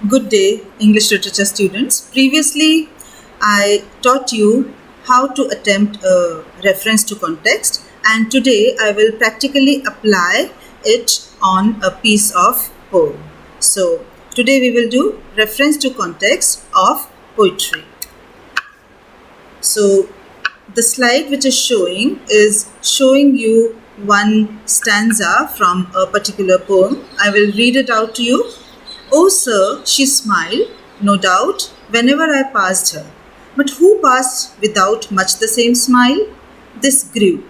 Good day, English literature students. Previously, I taught you how to attempt a reference to context, and today I will practically apply it on a piece of poem. So, today we will do reference to context of poetry. So, the slide which is showing you one stanza from a particular poem. I will read it out to you. Oh, sir, she smiled, no doubt, whenever I passed her. But who passed without much the same smile? This grew.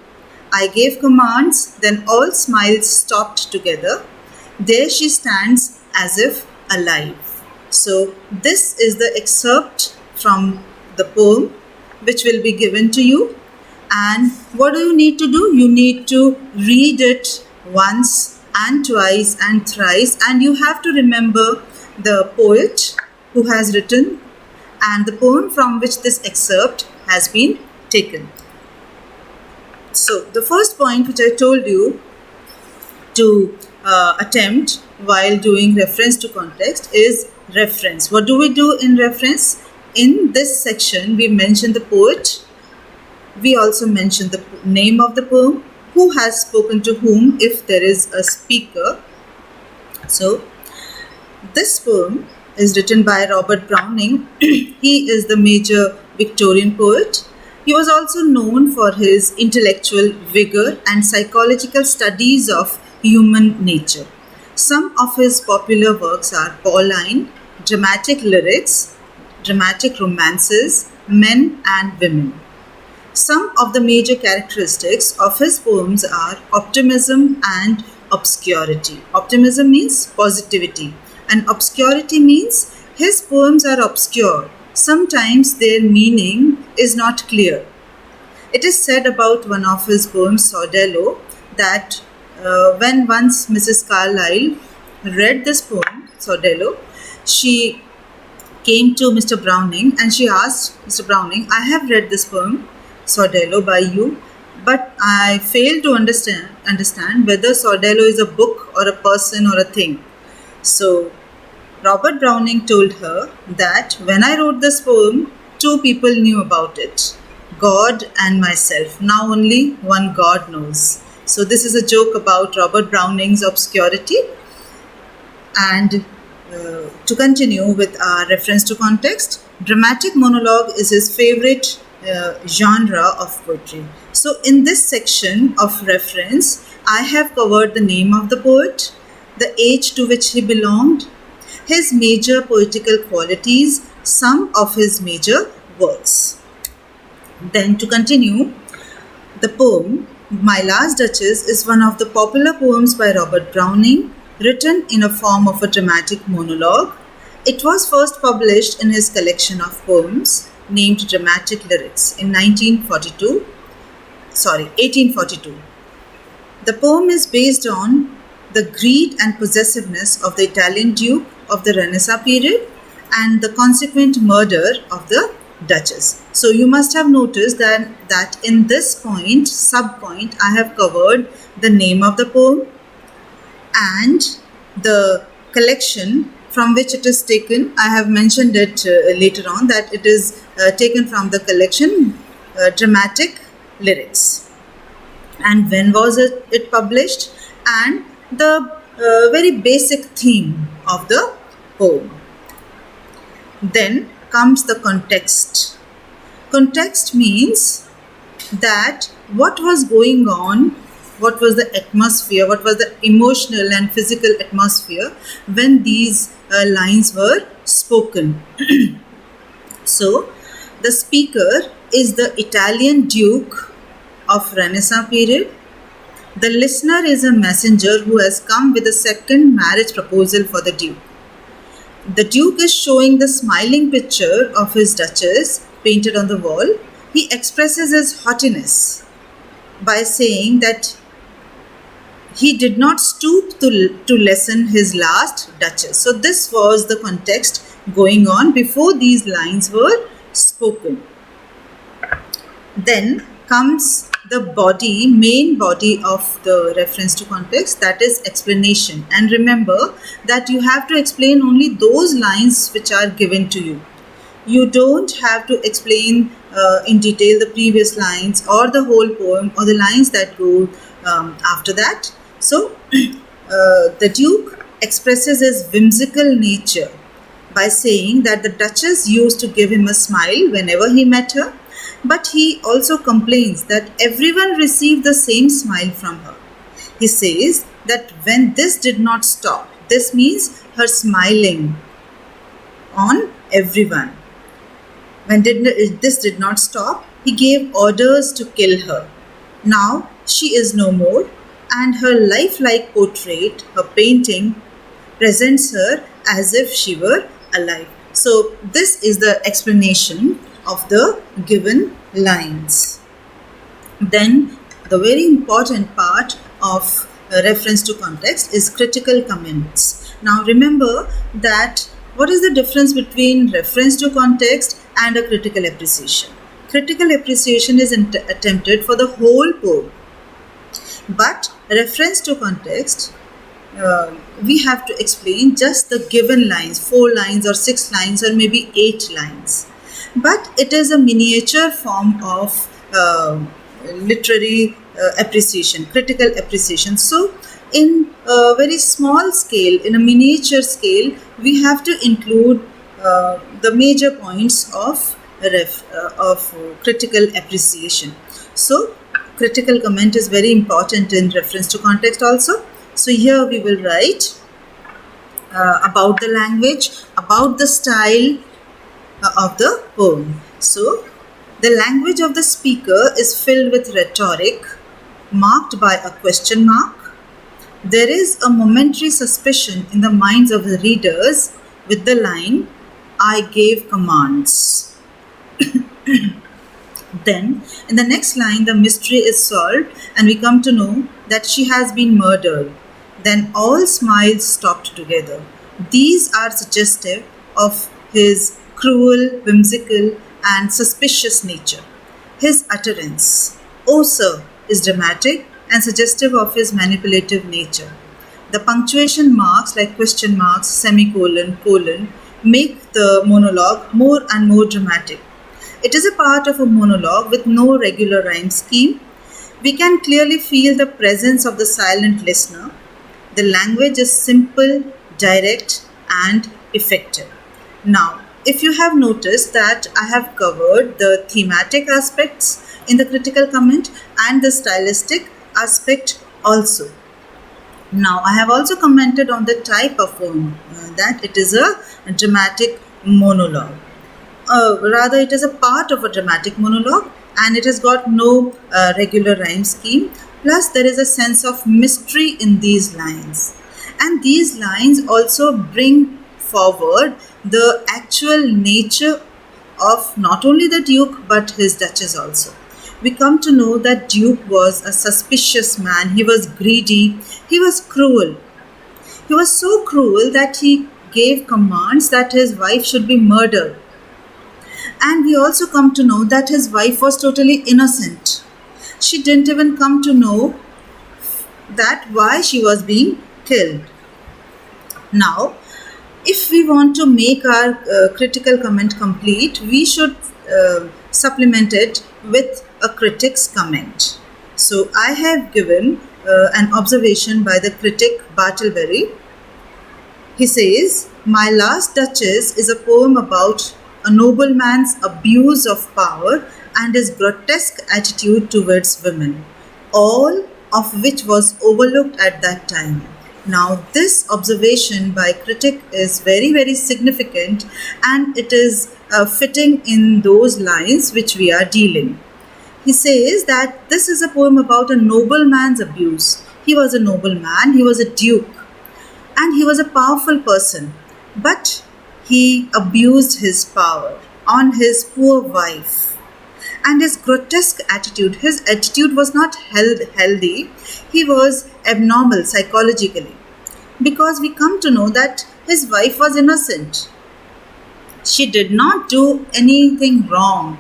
I gave commands, then all smiles stopped together. There she stands as if alive. So, this is the excerpt from the poem which will be given to you. And what do you need to do? You need to read it once and twice and thrice, and you have to remember the poet who has written and the poem from which this excerpt has been taken. So the first point which I told you to attempt while doing reference to context is reference. What do we do in reference? In this section we mention the poet. We also mention the name of the poem, who has spoken to whom if there is a speaker. So, this poem is written by Robert Browning. He is the major Victorian poet. He was also known for his intellectual vigor and psychological studies of human nature. Some of his popular works are Pauline, dramatic lyrics, dramatic romances, men and women. Some of the major characteristics of his poems are optimism and obscurity. Optimism means positivity, and obscurity means his poems are obscure. Sometimes their meaning is not clear. It is said about one of his poems, Sordello, that when once Mrs. Carlyle read this poem, Sordello, she came to Mr. Browning and she asked Mr. Browning, I have read this poem, Sordello, by you, but I fail to understand whether Sordello is a book or a person or a thing. So Robert Browning told her that when I wrote this poem, two people knew about it, God and myself. Now only one God knows. So this is a joke about Robert Browning's obscurity. And to continue with our reference to context, dramatic monologue is his favorite genre of poetry. So in this section of reference, I have covered the name of the poet, the age to which he belonged, his major poetical qualities, some of his major works. Then to continue, the poem My Last Duchess is one of the popular poems by Robert Browning, written in a form of a dramatic monologue. It was first published in his collection of poems named Dramatic Lyrics in 1842. The poem is based on the greed and possessiveness of the Italian Duke of the Renaissance period and the consequent murder of the Duchess. So you must have noticed that in this sub-point, I have covered the name of the poem and the collection from which it is taken. I have mentioned it later on that it is taken from the collection Dramatic Lyrics. And when was it published? And the very basic theme of the poem. Then comes the context. Context means that what was going on, what was the atmosphere, what was the emotional and physical atmosphere when these lines were spoken. So, the speaker is the Italian Duke of Renaissance period. The listener is a messenger who has come with a second marriage proposal for the Duke. The Duke is showing the smiling picture of his Duchess painted on the wall. He expresses his haughtiness by saying that he did not stoop to lessen his last Duchess. So this was the context going on before these lines were spoken. Then comes the main body of the reference to context, that is explanation. And remember that you have to explain only those lines which are given to you. You don't have to explain in detail the previous lines or the whole poem or the lines that go after that. So the Duke expresses his whimsical nature by saying that the Duchess used to give him a smile whenever he met her, but he also complains that everyone received the same smile from her. He says that when this did not stop, this means her smiling on everyone. When this did not stop, he gave orders to kill her. Now she is no more, and her lifelike portrait, her painting, presents her as if she were alive. So this is the explanation of the given lines. Then the very important part of reference to context is critical comments. Now remember that what is the difference between reference to context and a critical appreciation? Critical appreciation is attempted for the whole poem, but reference to context, we have to explain just the given lines, 4 lines or 6 lines or maybe 8 lines. But it is a miniature form of literary appreciation, critical appreciation. So in a very small scale, in a miniature scale, we have to include the major points of critical appreciation. So critical comment is very important in reference to context also. So here we will write about the language, about the style of the poem. So the language of the speaker is filled with rhetoric marked by a question mark. There is a momentary suspicion in the minds of the readers with the line, "I gave commands." Then in the next line, the mystery is solved and we come to know that she has been murdered. Then all smiles stopped together. These are suggestive of his cruel, whimsical and suspicious nature. His utterance, "Oh sir," is dramatic and suggestive of his manipulative nature. The punctuation marks like question marks, semicolon, colon make the monologue more and more dramatic. It is a part of a monologue with no regular rhyme scheme. We can clearly feel the presence of the silent listener. The language is simple, direct and effective. Now, if you have noticed that I have covered the thematic aspects in the critical comment and the stylistic aspect also. Now, I have also commented on the type of poem, that it is a dramatic monologue. Rather, it is a part of a dramatic monologue and it has got no regular rhyme scheme. Plus, there is a sense of mystery in these lines. And these lines also bring forward the actual nature of not only the Duke but his Duchess also. We come to know that Duke was a suspicious man. He was greedy. He was cruel. He was so cruel that he gave commands that his wife should be murdered. And we also come to know that his wife was totally innocent. She didn't even come to know that why she was being killed. Now, if we want to make our critical comment complete, we should supplement it with a critic's comment. So I have given an observation by the critic Bartlebury. He says, "My Last Duchess is a poem about a nobleman's abuse of power and his grotesque attitude towards women, all of which was overlooked at that time." Now, this observation by critic is very, very significant and it is fitting in those lines which we are dealing. He says that this is a poem about a nobleman's abuse. He was a nobleman, he was a duke, and he was a powerful person, but he abused his power on his poor wife. And his grotesque attitude, his attitude was not healthy, he was abnormal psychologically. Because we come to know that his wife was innocent. She did not do anything wrong.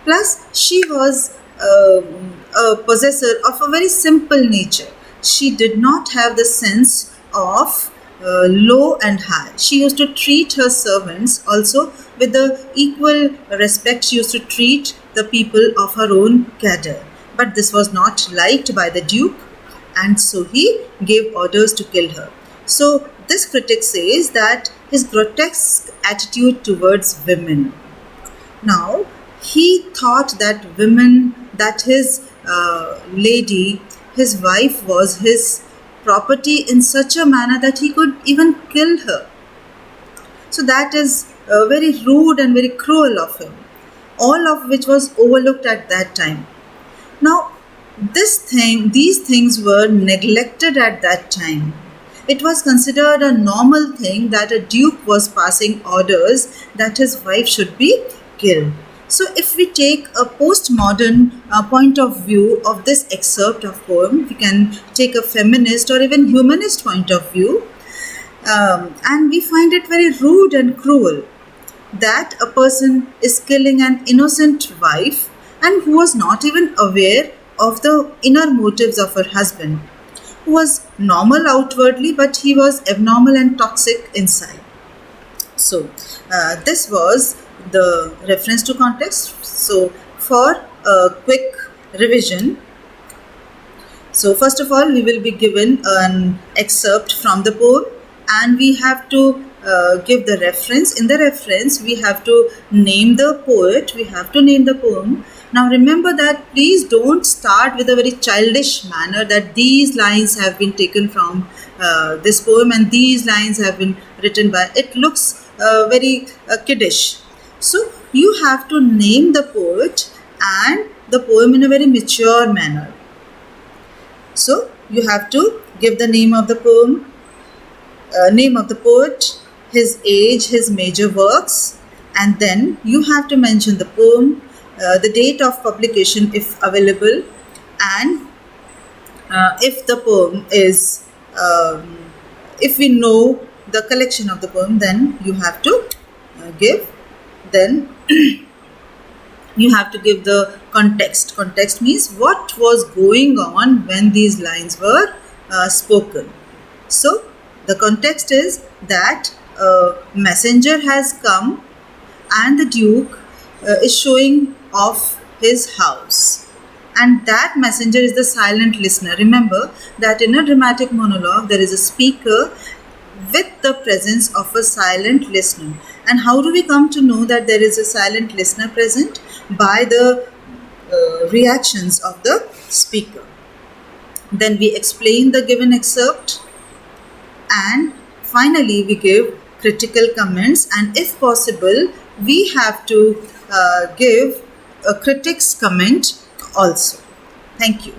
Plus, she was a possessor of a very simple nature. She did not have the sense of low and high. She used to treat her servants also with the equal respect she used to treat the people of her own cadre. But this was not liked by the Duke, and so he gave orders to kill her. So this critic says that his grotesque attitude towards women. Now, he thought that women, that his lady, his wife was his property in such a manner that he could even kill her. So that is very rude and very cruel of him, all of which was overlooked at that time. Now, these things were neglected at that time. It was considered a normal thing that a duke was passing orders that his wife should be killed. So if we take a postmodern point of view of this excerpt of poem, we can take a feminist or even humanist point of view, and we find it very rude and cruel that a person is killing an innocent wife and who was not even aware of the inner motives of her husband, who was normal outwardly, but he was abnormal and toxic inside. So this was the reference to context. So for a quick revision, so first of all, we will be given an excerpt from the poem, and we have to give the reference. In the reference, we have to name the poet, we have to name the poem. Now remember that please don't start with a very childish manner that these lines have been taken from this poem and these lines have been written by. It looks very kiddish. So you have to name the poet and the poem in a very mature manner. So you have to give the name of the poem, name of the poet, his age, his major works, and then you have to mention the poem, the date of publication if available, and if the poem is, if we know the collection of the poem, then you have to give, then you have to give the context. Context means what was going on when these lines were spoken. So the context is that a messenger has come and the Duke is showing off his house, and that messenger is the silent listener. Remember that in a dramatic monologue there is a speaker with the presence of a silent listener. And how do we come to know that there is a silent listener present? By the reactions of the speaker. Then we explain the given excerpt, and finally we give critical comments, and if possible we have to give a critic's comment also. Thank you.